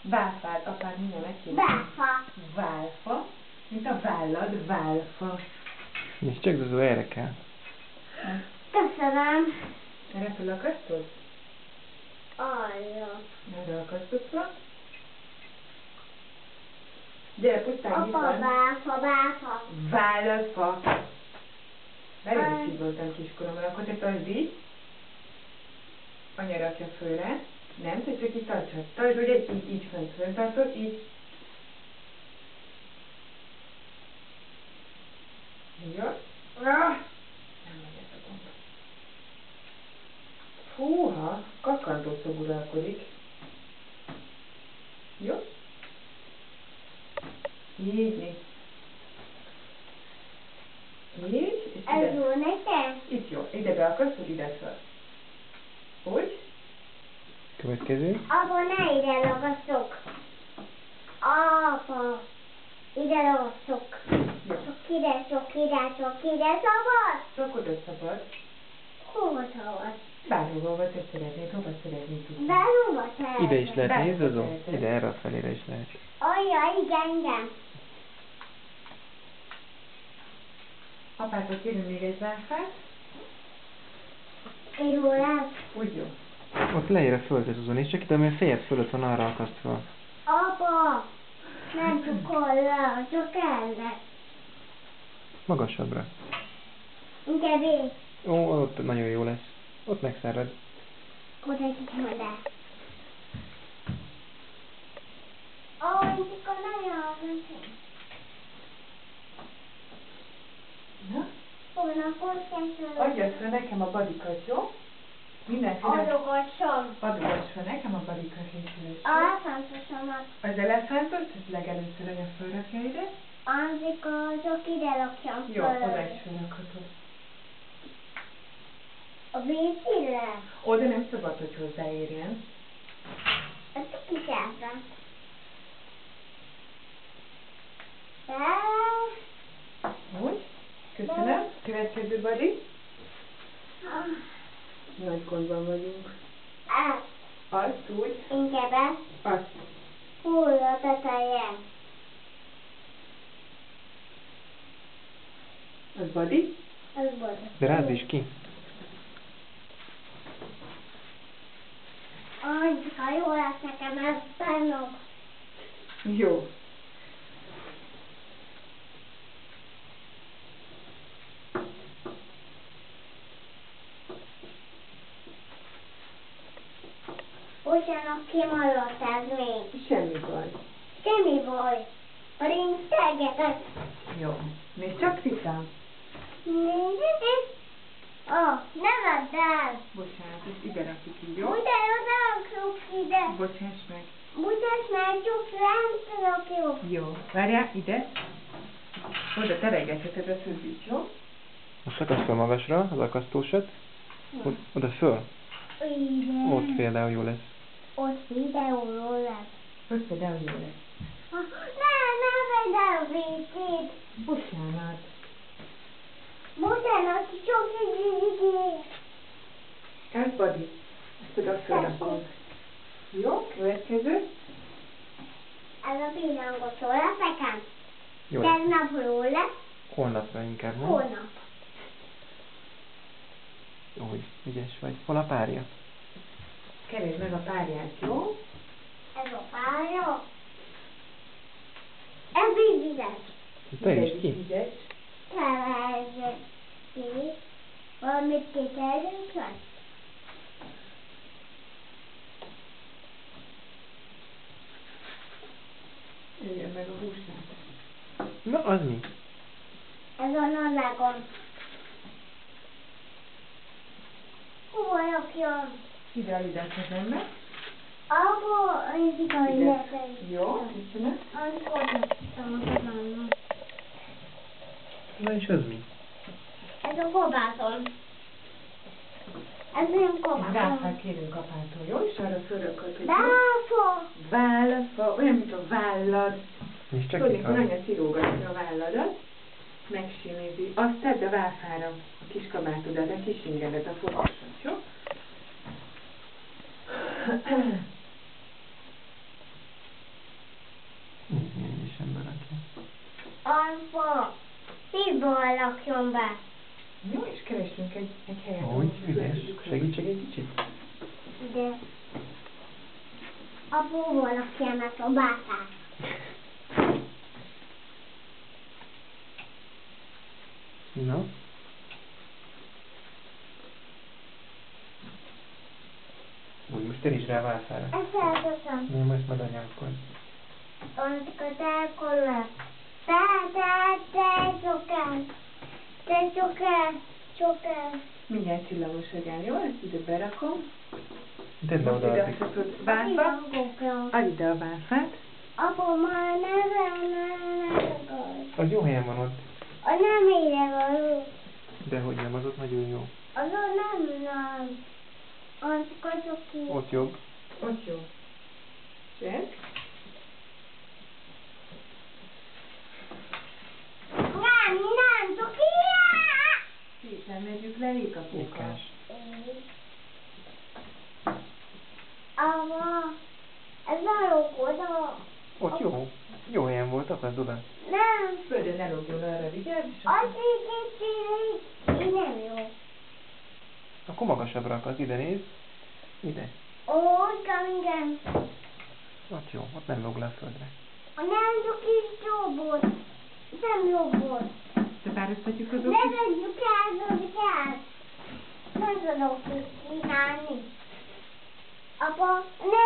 Válfát, apád minden megkérdezik. Válfa. Válfa, mint a vállad, válfa. És csak Zuzó erre kell. Köszönöm. Erre felakasztod? Arra. Erre akasztod fel? Gyere, pusztán Apa, nyitva. válfa, válfa. Válfa. Nagyon is így voltam kiskoromban, akkor te tartsd így. Anya rakja fölre. Nem, te csak így tartsad. Tartsd, ugye így fönt föltartod, így. Jó? Nem megy ez a gomb. Fúha, kakkantószog uralkodik. Jó? Így. Így, és Ez ide. jó neked? Itt jó. Ide beakasztod, ide föl. Úgy? Következő. Apa, ne ide ragasztok. Apa, ide ragasztok. Jó. Sok ide, szabad? Csak oda szabad. Hova szabad? Bárhova te szeretnéd, hova szeretnéd tudni. Bárhova szeretnéd. Ide is lehet, Bárhova nézd Zuzó? teheted. Ide, erre a felére is lehet. Ajja, igen. Apától kérünk még egy válfát. Kirúlás. Úgy jó. Ott leére földre Zuzó, nézd csak ide, ami a fejed fölött van arra akasztva. Apa, nem csukolla, csak ennek. Magasabbra. Inkább én. Ó, ott nagyon jó lesz. Ott megszerred. Oda kicsit el. Ó, én csak nagyon Na? hónapot kezdődött. Adjad fel nekem a badikat, jó? Mindenféle. Adogassam. Adogass fel nekem a badikat, légy A elefántosomat. Az elefántos, ezt legelőször anya fölrakja ide. Anzika, csak ide rakjam Jó, föl. oda is fölrakhatod. A vízire? Oda nem szabad, hogy hozzáérjen. Ezt kiszálltam. Úgy. Köszönöm. Következő badi. Nagy gondban vagyunk. Azt úgy. Inkább ezt. Azt. Hull a teteje. Az badi. Az volt. De rázd is ki. Annyika, jó lesz nekem ez bennok. Jó. Bocsánat, kimaradt ez még. Semmi baj. Semmi baj. Pedig tegetek. Jó. Még csak tisztán. Ne vedd el. Bocsánat, ezt ide rakjuk így, jó? Utána rakjuk ide. Bocsáss meg. Bocsáss meg, csak rám rakjuk. Jó. Várjál, ide. Oda teregetheted a szűzít, jó? Most akaszt fel magasra az akasztósat. Oda föl. Ide. Ott például jó lesz. Ott videóról lesz. Ott például jó lesz. Ne vedd el a végét. Bocsánat. Bocsánat, csak egy Ez badi. Ezt oda fölrakod. Jó, következő. Ez a pillangosó lesz nekem. Jó lesz. Tegnapról lesz. Holnapra inkább, nem? Holnap. Úgy, ügyes vagy. Hol a párja? Keresd meg a párját, jó? Ez a pálya. Ez vízvizes. Te is ki? Ügyes. Keresd ki. Valamit kiterjünk meg. Jöjjön meg a húsnát. Na, az mi? Ez a nadrágom. Hova rakjam? Ide a kezembe. Abba én kikarítani. Jó, köszönöm. Amikor odaadtam a kezembe. Na és az mi? Ez a kabátom. Ez nem kabátom. Válfát kérünk apától, jó? És arra fölrakod, hogy Báfa. válfa, olyan, mint a vállad. És csak Tudod, itt mikor van. anya szírógatja a válladat, megsimézi. Azt tedd a válfára, a kis kabátodat, a kis ingedet, a fotosat, jó? Teljesen berakja. Apa, miben lakjon be? Jó, és keresünk egy helyet. Úgy, ahol ügyes. földjük Segítsek egy kicsit? De apa hova lakjam a szobátát? Na? Úgy, most teríts rá a válfára. Ezt elteszem. Nem, ezt majd anyámkor. Amikor elkollak. Te csokál. Mindjárt csillagosodjál, jó? Ezt ide berakom. Tedd le Most oda ide addig. azt tudod válfa. Add ide a válfát. Apa, már nem. Az jó helyen van ott. A nem ide való. Dehogy nem, az ott nagyon jó. Azon nem. Az kazoki. Ott jobb. Ott jó. Check. Nem, Toki! Szépen vegyük le Lékapókat. Ékás. Ava, ez valók oda. Ott jó. Jó helyen volt, akad oda. Nem, Földön ne lógjon arra, vigyázz, és az akkor... így nem jó. Akkor magasabbra akad, ide nézd. Ide. Ó, igen. Ott jó, ott nem lóg le a földre. A nem Toki jó volt. Nem jó volt. Összepároztatjuk az Ne okit. vegyük el. Nem tudok csinálni. Apa, ne.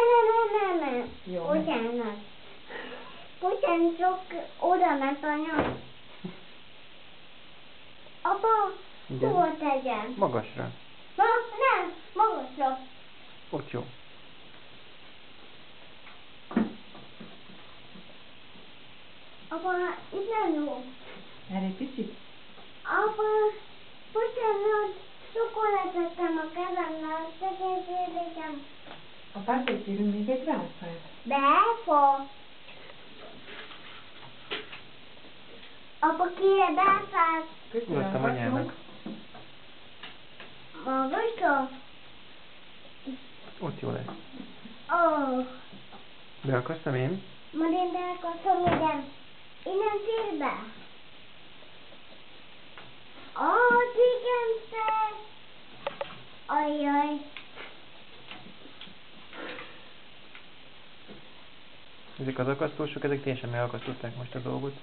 Jó. Bocsánat. Bocsánat, csak oda ment anya. Apa, Igen. hova tegyem? Magasra. Nem, magasra. Ott jó. Apa, itt nem jó. Erre egy picit. Apa, bocsánat, sokat tettem a kezemnek, segítségem. Apától kérünk még egy válfát. Befa. Apa, kire befát? Köszönöm, Mutattam anyának. Magasra? Ott jó lesz. Ó, Beakasztam én. majd én beakarom ide. Innen fér be. Igen, te. Ajjaj. Ezek az akasztósok, ezek teljesen megakasztották most a dolgot.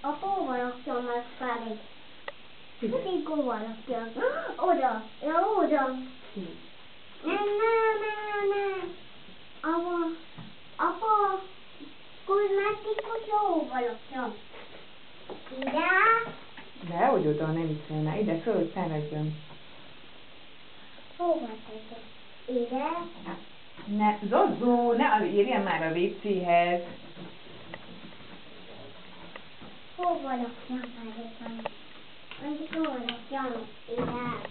Apa, hova rakjam meg felé? Ide. Mindig hova rakjam? Oda. Ja, oda. Így. Nem. Apa, kozmetikus hova lakjam? Ide? Dehogy oda, ne viccelj már. Ide föl, feledjön. Hova tegyem? Ide? Ne, Zozó, ne érjen már a WC-hez. Hova lakjam már? Mondjuk hova lakjam? Ide?